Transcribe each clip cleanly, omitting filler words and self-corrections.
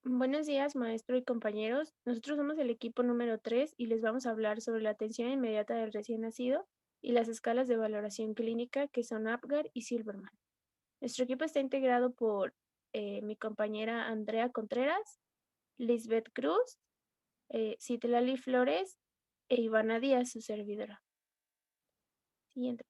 Buenos días, maestro y compañeros. Nosotros somos el equipo número 3 y les vamos a hablar sobre la atención inmediata del recién nacido y las escalas de valoración clínica que son APGAR y Silverman. Nuestro equipo está integrado por mi compañera Andrea Contreras, Lisbeth Cruz, Citlali Flores e Ivana Díaz, su servidora. Siguiente.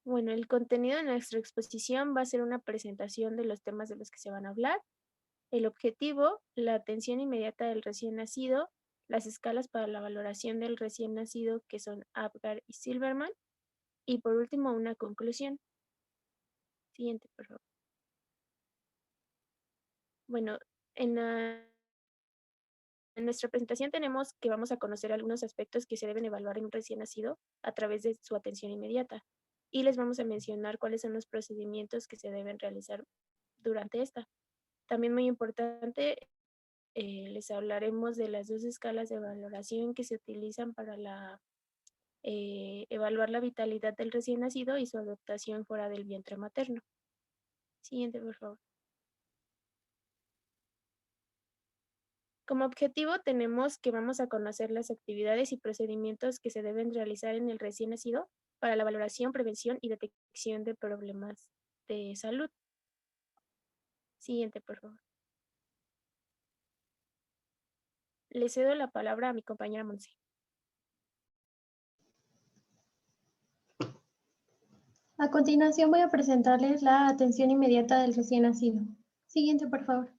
Bueno, el contenido de nuestra exposición va a ser una presentación de los temas de los que se van a hablar. El objetivo, la atención inmediata del recién nacido, las escalas para la valoración del recién nacido que son Apgar y Silverman, y por último una conclusión. Siguiente, por favor. Bueno, en nuestra presentación tenemos que vamos a conocer algunos aspectos que se deben evaluar en un recién nacido a través de su atención inmediata, y les vamos a mencionar cuáles son los procedimientos que se deben realizar durante esta. También muy importante, les hablaremos de las dos escalas de valoración que se utilizan para evaluar la vitalidad del recién nacido y su adaptación fuera del vientre materno. Siguiente, por favor. Como objetivo tenemos que vamos a conocer las actividades y procedimientos que se deben realizar en el recién nacido para la valoración, prevención y detección de problemas de salud. Siguiente, por favor. Le cedo la palabra a mi compañera Monse. A continuación voy a presentarles la atención inmediata del recién nacido. Siguiente, por favor.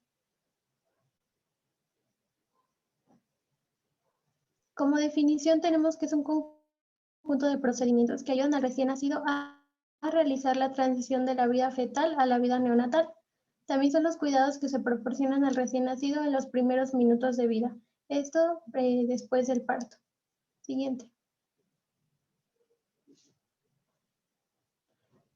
Como definición tenemos que es un conjunto de procedimientos que ayudan al recién nacido a realizar la transición de la vida fetal a la vida neonatal. También son los cuidados que se proporcionan al recién nacido en los primeros minutos de vida. Esto después del parto. Siguiente.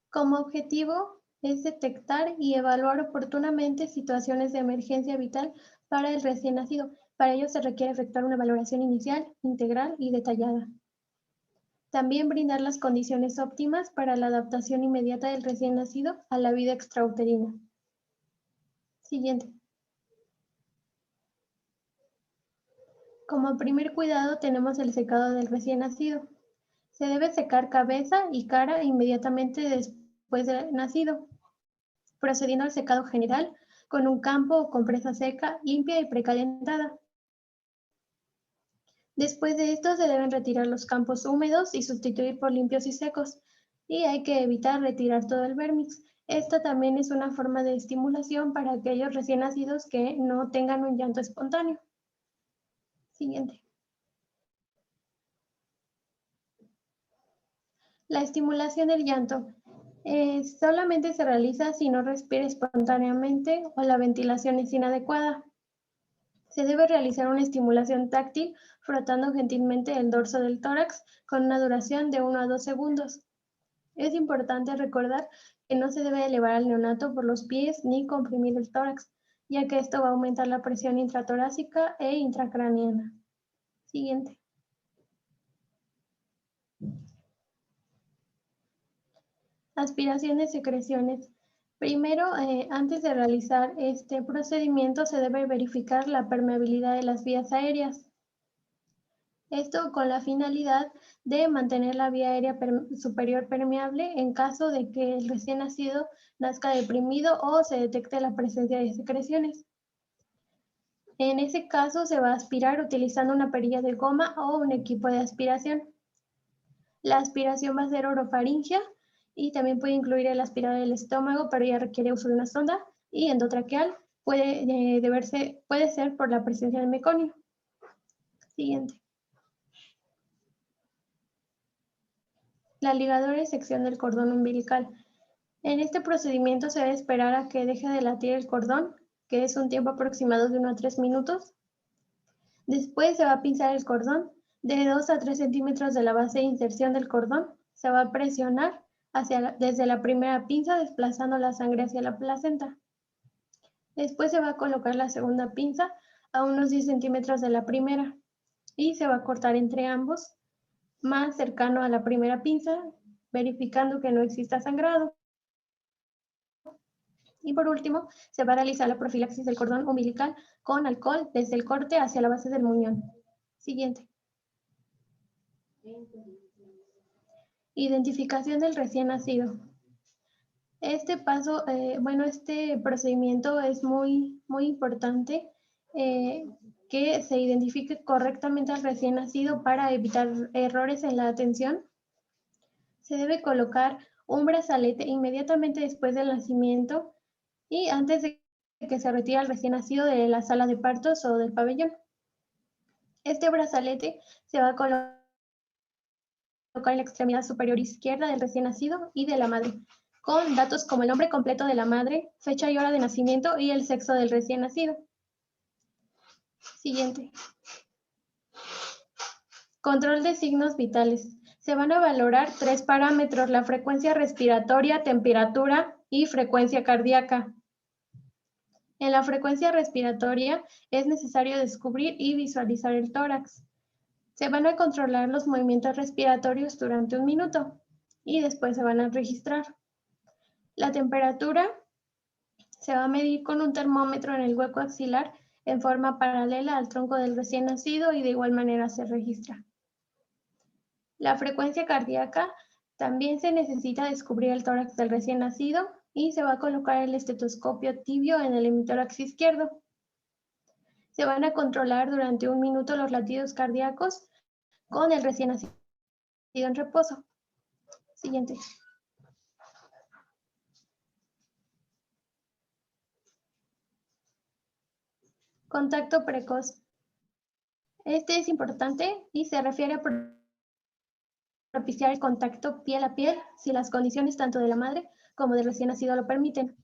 Como objetivo es detectar y evaluar oportunamente situaciones de emergencia vital para el recién nacido. Para ello se requiere efectuar una valoración inicial, integral y detallada. También brindar las condiciones óptimas para la adaptación inmediata del recién nacido a la vida extrauterina. Siguiente. Como primer cuidado tenemos el secado del recién nacido. Se debe secar cabeza y cara inmediatamente después del nacido, procediendo al secado general con un campo o compresa seca, limpia y precalentada. Después de esto se deben retirar los campos húmedos y sustituir por limpios y secos. Y hay que evitar retirar todo el vérmix. Esta también es una forma de estimulación para aquellos recién nacidos que no tengan un llanto espontáneo. Siguiente. La estimulación del llanto solamente se realiza si no respira espontáneamente o la ventilación es inadecuada. Se debe realizar una estimulación táctil frotando gentilmente el dorso del tórax con una duración de 1 a 2 segundos. Es importante recordar que no se debe elevar al neonato por los pies ni comprimir el tórax, ya que esto va a aumentar la presión intratorácica e intracraneana. Siguiente. Aspiraciones, secreciones. Primero, antes de realizar este procedimiento, se debe verificar la permeabilidad de las vías aéreas. Esto con la finalidad de mantener la vía aérea superior permeable en caso de que el recién nacido nazca deprimido o se detecte la presencia de secreciones. En ese caso se va a aspirar utilizando una perilla de goma o un equipo de aspiración. La aspiración va a ser orofaringia y también puede incluir el aspirado del estómago, pero ya requiere uso de una sonda, y endotraqueal puede ser por la presencia de meconio. Siguiente. La ligadura y sección del cordón umbilical. En este procedimiento se debe esperar a que deje de latir el cordón, que es un tiempo aproximado de 1 a 3 minutos. Después se va a pinzar el cordón de 2 a 3 centímetros de la base de inserción del cordón. Se va a presionar desde la primera pinza, desplazando la sangre hacia la placenta. Después se va a colocar la segunda pinza a unos 10 centímetros de la primera y se va a cortar entre ambos, más cercano a la primera pinza, verificando que no exista sangrado. Y por último, se va a realizar la profilaxis del cordón umbilical con alcohol desde el corte hacia la base del muñón. Siguiente. Identificación del recién nacido. Este paso, este procedimiento es muy importante que se identifique correctamente al recién nacido para evitar errores en la atención. Se debe colocar un brazalete inmediatamente después del nacimiento y antes de que se retire al recién nacido de la sala de partos o del pabellón. Este brazalete se va a colocar en la extremidad superior izquierda del recién nacido y de la madre, con datos como el nombre completo de la madre, fecha y hora de nacimiento y el sexo del recién nacido. Siguiente. Control de signos vitales. Se van a valorar 3 parámetros: la frecuencia respiratoria, temperatura y frecuencia cardíaca. En la frecuencia respiratoria es necesario descubrir y visualizar el tórax. Se van a controlar los movimientos respiratorios durante 1 minuto y después se van a registrar. La temperatura se va a medir con un termómetro en el hueco axilar en forma paralela al tronco del recién nacido y de igual manera se registra. La frecuencia cardíaca también se necesita descubrir el tórax del recién nacido y se va a colocar el estetoscopio tibio en el hemitórax izquierdo. Se van a controlar durante 1 minuto los latidos cardíacos con el recién nacido en reposo. Siguiente. Contacto precoz. Este es importante y se refiere a propiciar el contacto piel a piel si las condiciones tanto de la madre como del recién nacido lo permiten.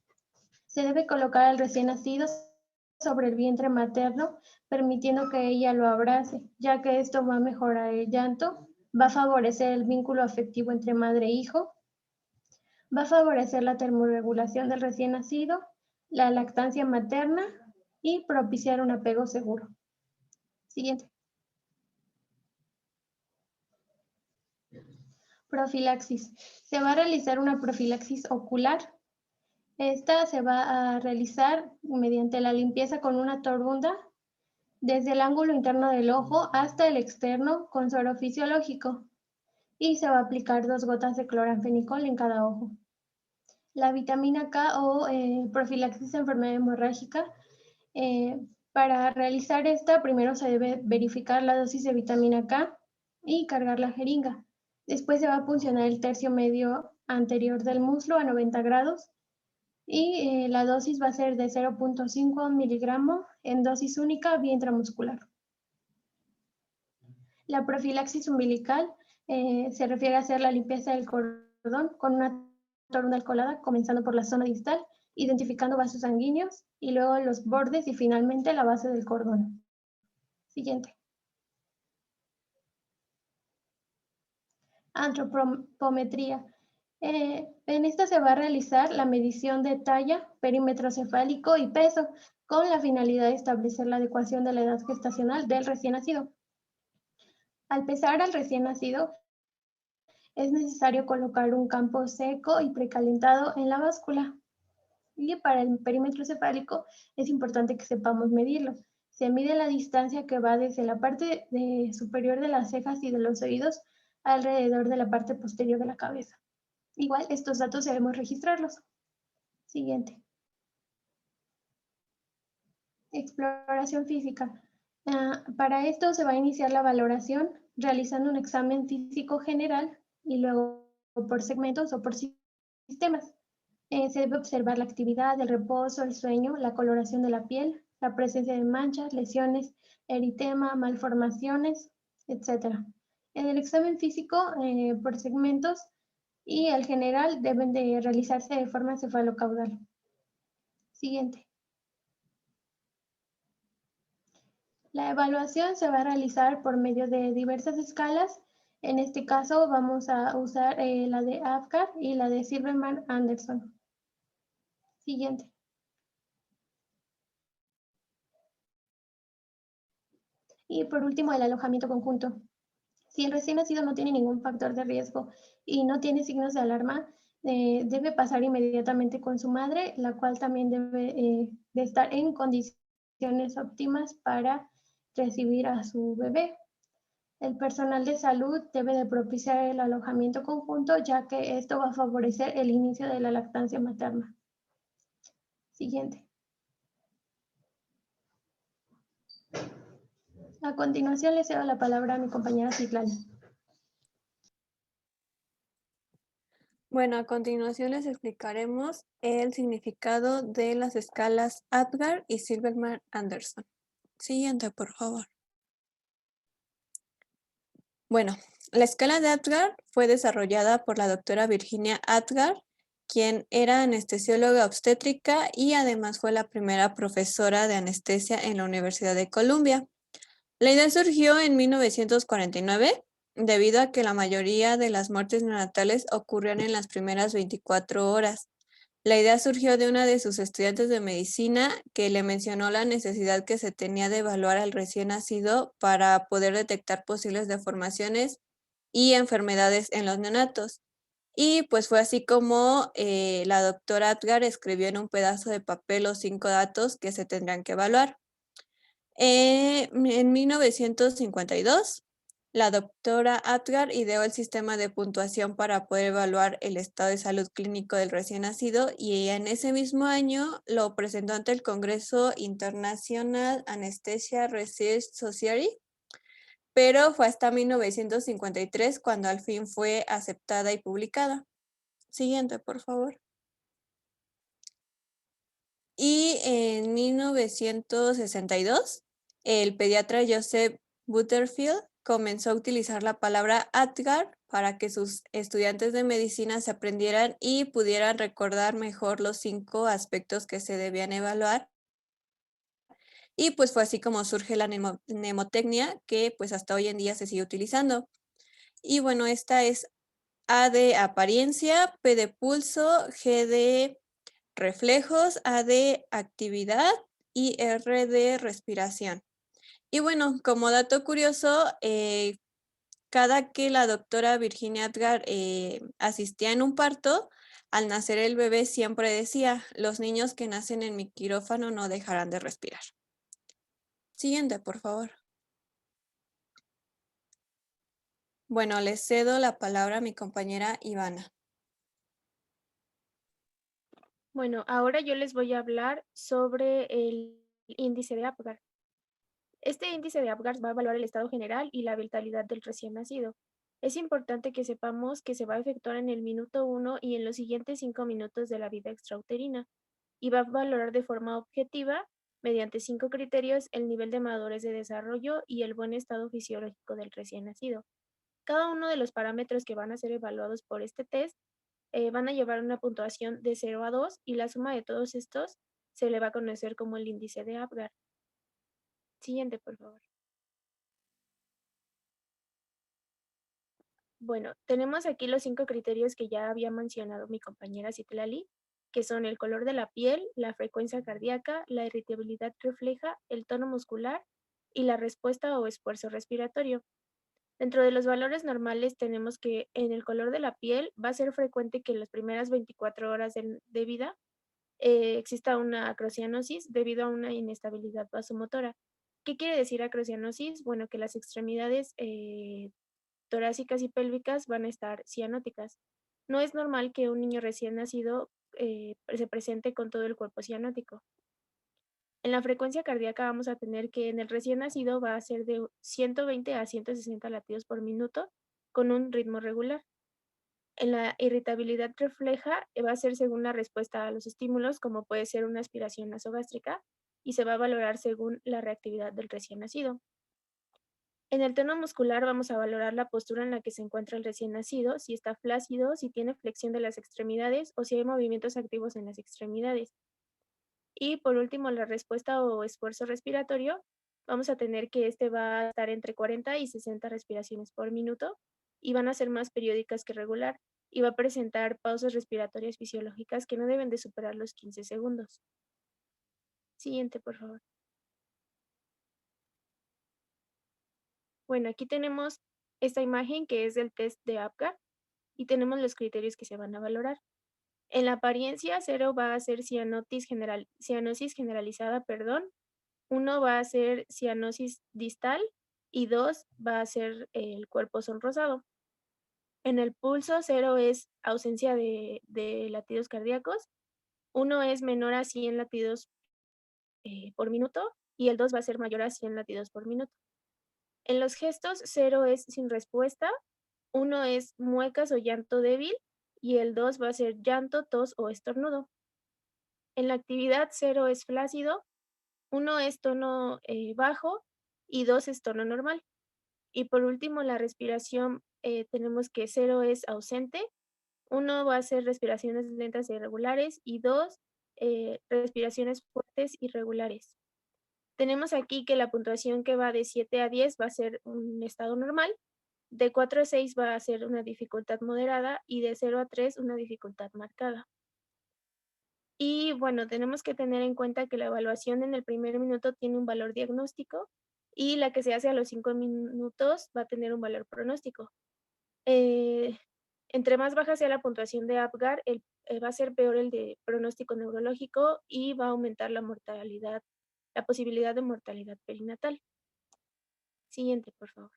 Se debe colocar al recién nacido sobre el vientre materno, permitiendo que ella lo abrace, ya que esto va a mejorar el llanto, va a favorecer el vínculo afectivo entre madre e hijo, va a favorecer la termorregulación del recién nacido, la lactancia materna y propiciar un apego seguro. Siguiente. Profilaxis. Se va a realizar una profilaxis ocular. Esta se va a realizar mediante la limpieza con una torunda desde el ángulo interno del ojo hasta el externo con suero fisiológico y se va a aplicar 2 gotas de cloranfenicol en cada ojo. La vitamina K o profilaxis de enfermedad hemorrágica. Para realizar esta, primero se debe verificar la dosis de vitamina K y cargar la jeringa. Después se va a puncionar el tercio medio anterior del muslo a 90 grados y la dosis va a ser de 0.5 miligramos en dosis única vía intramuscular. La profilaxis umbilical se refiere a hacer la limpieza del cordón con una torunda alcoholada, comenzando por la zona distal, identificando vasos sanguíneos y luego los bordes y finalmente la base del cordón. Siguiente. Antropometría. En esta se va a realizar la medición de talla, perímetro cefálico y peso con la finalidad de establecer la adecuación de la edad gestacional del recién nacido. Al pesar al recién nacido, es necesario colocar un campo seco y precalentado en la báscula. Y para el perímetro cefálico es importante que sepamos medirlo. Se mide la distancia que va desde la parte superior de las cejas y de los oídos alrededor de la parte posterior de la cabeza. Igual, estos datos debemos registrarlos. Siguiente. Exploración física. Para esto se va a iniciar la valoración realizando un examen físico general y luego por segmentos o por sistemas. Se debe observar la actividad, el reposo, el sueño, la coloración de la piel, la presencia de manchas, lesiones, eritema, malformaciones, etc. En el examen físico por segmentos y el general deben de realizarse de forma cefalocaudal. Siguiente. La evaluación se va a realizar por medio de diversas escalas. En este caso vamos a usar la de Apgar y la de Silverman-Anderson. Siguiente. Y por último, el alojamiento conjunto. Si el recién nacido no tiene ningún factor de riesgo y no tiene signos de alarma, debe pasar inmediatamente con su madre, la cual también debe de estar en condiciones óptimas para recibir a su bebé. El personal de salud debe de propiciar el alojamiento conjunto, ya que esto va a favorecer el inicio de la lactancia materna. Siguiente. A continuación le cedo la palabra a mi compañera Citlali. Bueno, a continuación les explicaremos el significado de las escalas Apgar y Silverman-Anderson. Siguiente, por favor. Bueno, la escala de Apgar fue desarrollada por la doctora Virginia Apgar, quien era anestesióloga obstétrica y además fue la primera profesora de anestesia en la Universidad de Columbia. La idea surgió en 1949 debido a que la mayoría de las muertes neonatales ocurrían en las primeras 24 horas. La idea surgió de una de sus estudiantes de medicina que le mencionó la necesidad que se tenía de evaluar al recién nacido para poder detectar posibles deformaciones y enfermedades en los neonatos. Y pues fue así como la doctora Apgar escribió en un pedazo de papel los 5 datos que se tendrían que evaluar. En 1952, la doctora Apgar ideó el sistema de puntuación para poder evaluar el estado de salud clínico del recién nacido y en ese mismo año lo presentó ante el Congreso International Anesthesia Research Society, pero fue hasta 1953 cuando al fin fue aceptada y publicada. Siguiente, por favor. Y en 1962, el pediatra Joseph Butterfield comenzó a utilizar la palabra Apgar para que sus estudiantes de medicina se aprendieran y pudieran recordar mejor los 5 aspectos que se debían evaluar. Y pues fue así como surge la mnemotecnia que pues hasta hoy en día se sigue utilizando. Y bueno, esta es A de apariencia, P de pulso, G de reflejos, A de actividad y R de respiración. Y bueno, como dato curioso, cada que la doctora Virginia Apgar asistía en un parto, al nacer el bebé siempre decía, los niños que nacen en mi quirófano no dejarán de respirar. Siguiente, por favor. Bueno, le cedo la palabra a mi compañera Ivana. Bueno, ahora yo les voy a hablar sobre el índice de Apgar. Este índice de Apgar va a evaluar el estado general y la vitalidad del recién nacido. Es importante que sepamos que se va a efectuar en el minuto 1 y en los siguientes 5 minutos de la vida extrauterina y va a valorar de forma objetiva, mediante 5 criterios, el nivel de madurez de desarrollo y el buen estado fisiológico del recién nacido. Cada uno de los parámetros que van a ser evaluados por este test van a llevar una puntuación de 0 a 2 y la suma de todos estos se le va a conocer como el índice de Apgar. Siguiente, por favor. Bueno, tenemos aquí los 5 criterios que ya había mencionado mi compañera Citlali, que son el color de la piel, la frecuencia cardíaca, la irritabilidad refleja, el tono muscular y la respuesta o esfuerzo respiratorio. Dentro de los valores normales tenemos que en el color de la piel va a ser frecuente que en las primeras 24 horas de vida exista una acrocianosis debido a una inestabilidad vasomotora. ¿Qué quiere decir acrocianosis? Bueno, que las extremidades torácicas y pélvicas van a estar cianóticas. No es normal que un niño recién nacido se presente con todo el cuerpo cianótico. En la frecuencia cardíaca vamos a tener que en el recién nacido va a ser de 120 a 160 latidos por minuto con un ritmo regular. En la irritabilidad refleja va a ser según la respuesta a los estímulos, como puede ser una aspiración nasogástrica, y se va a valorar según la reactividad del recién nacido. En el tono muscular vamos a valorar la postura en la que se encuentra el recién nacido, si está flácido, si tiene flexión de las extremidades o si hay movimientos activos en las extremidades. Y por último, la respuesta o esfuerzo respiratorio, vamos a tener que este va a estar entre 40 y 60 respiraciones por minuto y van a ser más periódicas que regular y va a presentar pausas respiratorias fisiológicas que no deben de superar los 15 segundos. Siguiente, por favor. Bueno, aquí tenemos esta imagen que es del test de Apgar y tenemos los criterios que se van a valorar. En la apariencia, 0 va a ser cianosis generalizada, 1 va a ser cianosis distal y 2 va a ser el cuerpo sonrosado. En el pulso, 0 es ausencia de latidos cardíacos, 1 es menor a 100 latidos por minuto y el 2 va a ser mayor a 100 latidos por minuto. En los gestos, 0 es sin respuesta, 1 es muecas o llanto débil y el 2 va a ser llanto, tos o estornudo. En la actividad, 0 es flácido, 1 es tono bajo y 2 es tono normal. Y por último, la respiración, tenemos que 0 es ausente, 1 va a ser respiraciones lentas e irregulares y 2 respiraciones fuertes irregulares. Tenemos aquí que la puntuación que va de 7 a 10 va a ser un estado normal, de 4 a 6 va a ser una dificultad moderada y de 0 a 3 una dificultad marcada. Y bueno, tenemos que tener en cuenta que la evaluación en el primer minuto tiene un valor diagnóstico y la que se hace a los 5 minutos va a tener un valor pronóstico. Entre más baja sea la puntuación de APGAR, va a ser peor el de pronóstico neurológico y va a aumentar la mortalidad, la posibilidad de mortalidad perinatal. Siguiente, por favor.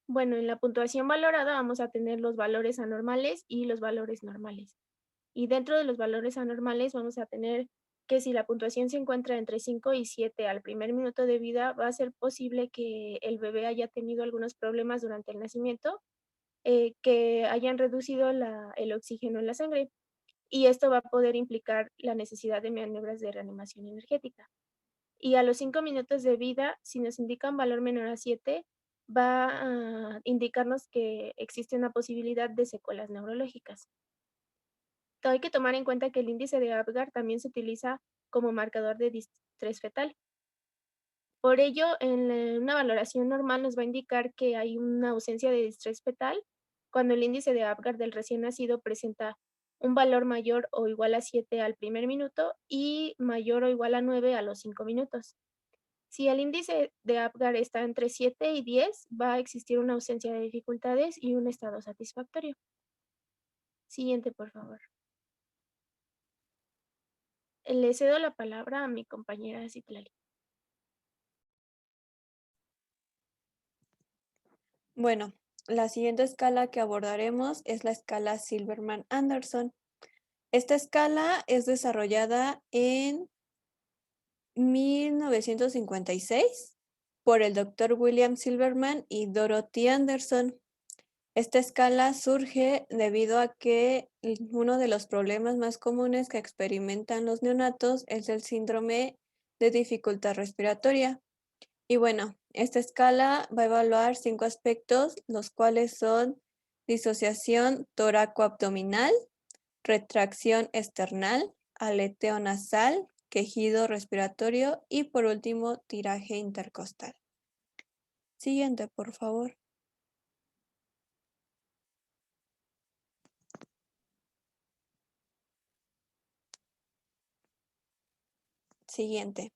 Bueno, en la puntuación valorada vamos a tener los valores anormales y los valores normales. Y dentro de los valores anormales vamos a tener que si la puntuación se encuentra entre 5 y 7 al primer minuto de vida, va a ser posible que el bebé haya tenido algunos problemas durante el nacimiento, que hayan reducido el oxígeno en la sangre. Y esto va a poder implicar la necesidad de maniobras de reanimación energética. Y a los 5 minutos de vida, si nos indica un valor menor a 7, va a indicarnos que existe una posibilidad de secuelas neurológicas. Hay que tomar en cuenta que el índice de Apgar también se utiliza como marcador de distrés fetal. Por ello, en una valoración normal nos va a indicar que hay una ausencia de distrés fetal cuando el índice de Apgar del recién nacido presenta un valor mayor o igual a 7 al primer minuto y mayor o igual a 9 a los 5 minutos. Si el índice de Apgar está entre 7 y 10, va a existir una ausencia de dificultades y un estado satisfactorio. Siguiente, por favor. Le cedo la palabra a mi compañera Citlali. Bueno, la siguiente escala que abordaremos es la escala Silverman-Anderson. Esta escala es desarrollada en 1956 por el Dr. William Silverman y Dorothy Anderson. Esta escala surge debido a que uno de los problemas más comunes que experimentan los neonatos es el síndrome de dificultad respiratoria. Y bueno, esta escala va a evaluar 5 aspectos, los cuales son disociación toracoabdominal, retracción esternal, aleteo nasal, quejido respiratorio y por último, tiraje intercostal. Siguiente, por favor. Siguiente.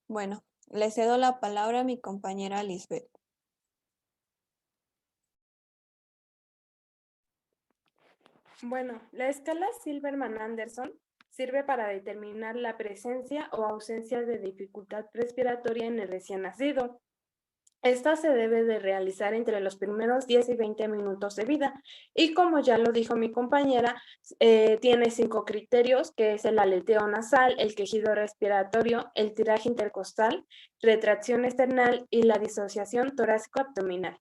Bueno, le cedo la palabra a mi compañera Lisbeth. Bueno, la escala Silverman-Anderson sirve para determinar la presencia o ausencia de dificultad respiratoria en el recién nacido. Esta se debe de realizar entre los primeros 10 y 20 minutos de vida y como ya lo dijo mi compañera, tiene 5 criterios que es el aleteo nasal, el quejido respiratorio, el tiraje intercostal, retracción esternal y la disociación torácico-abdominal.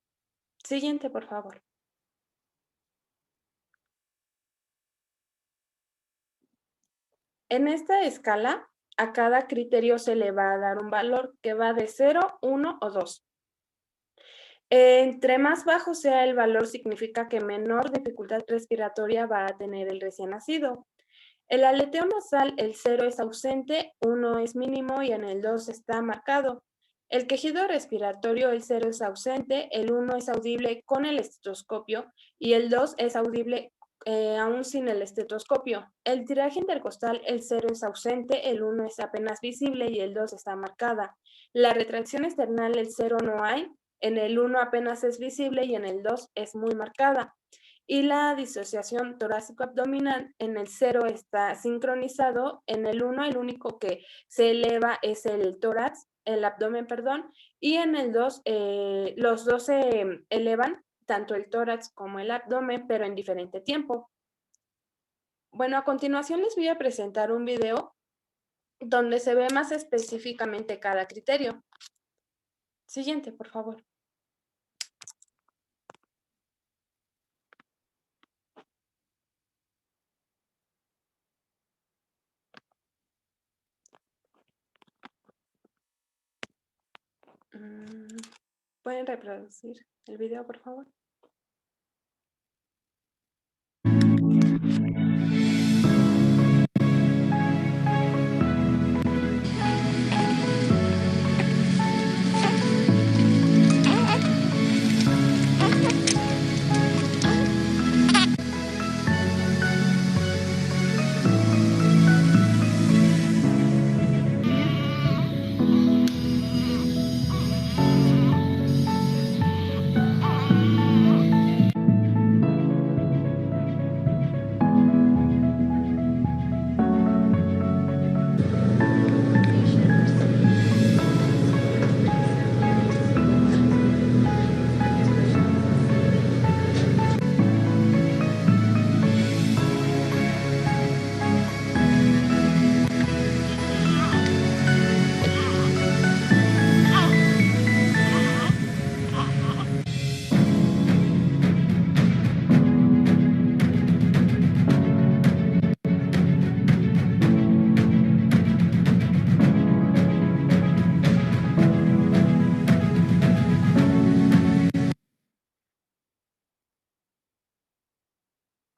Siguiente, por favor. En esta escala, a cada criterio se le va a dar un valor que va de 0, 1 o 2. Entre más bajo sea el valor, significa que menor dificultad respiratoria va a tener el recién nacido. El aleteo nasal, el 0 es ausente, 1 es mínimo y en el 2 está marcado. El quejido respiratorio, el 0 es ausente, el 1 es audible con el estetoscopio y el 2 es audible aún sin el estetoscopio. El tiraje intercostal, el 0 es ausente, el 1 es apenas visible y el 2 está marcada. La retracción external, el 0 no hay En el 1 apenas es visible y en el 2 es muy marcada. Y la disociación torácico-abdominal en el 0 está sincronizado. En el 1 el único que se eleva es el tórax, el abdomen, perdón, y en el 2 los dos se elevan, tanto el tórax como el abdomen, pero en diferente tiempo. Bueno, a continuación les voy a presentar un video donde se ve más específicamente cada criterio. Siguiente, por favor. ¿Pueden reproducir el video, por favor?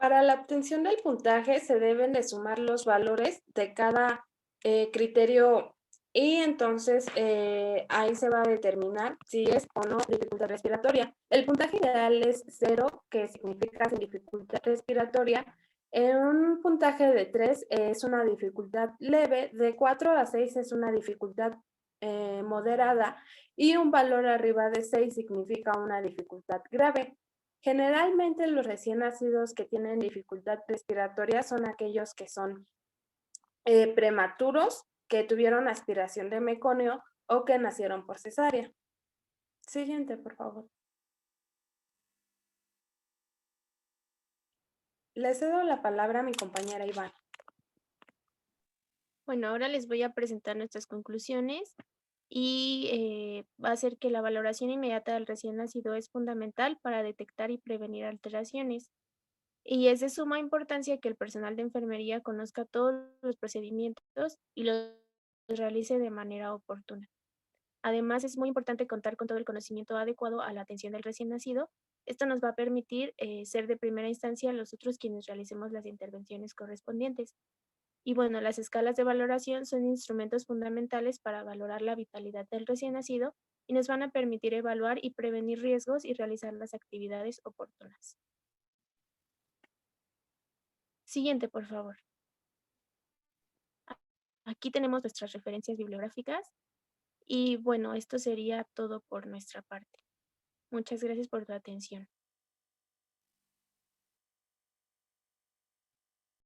Para la obtención del puntaje se deben de sumar los valores de cada criterio y entonces ahí se va a determinar si es o no dificultad respiratoria. El puntaje ideal es 0, que significa sin dificultad respiratoria. Un puntaje de 3 es una dificultad leve, de 4 a 6 es una dificultad moderada y un valor arriba de 6 significa una dificultad grave. Generalmente los recién nacidos que tienen dificultad respiratoria son aquellos que son prematuros, que tuvieron aspiración de meconio o que nacieron por cesárea. Siguiente, por favor. Le cedo la palabra a mi compañera Iván. Bueno, ahora les voy a presentar nuestras conclusiones y va a ser que la valoración inmediata del recién nacido es fundamental para detectar y prevenir alteraciones. Y es de suma importancia que el personal de enfermería conozca todos los procedimientos y los realice de manera oportuna. Además, es muy importante contar con todo el conocimiento adecuado a la atención del recién nacido. Esto nos va a permitir ser de primera instancia los otros quienes realicemos las intervenciones correspondientes. Y bueno, las escalas de valoración son instrumentos fundamentales para valorar la vitalidad del recién nacido y nos van a permitir evaluar y prevenir riesgos y realizar las actividades oportunas. Siguiente, por favor. Aquí tenemos nuestras referencias bibliográficas y bueno, esto sería todo por nuestra parte. Muchas gracias por tu atención.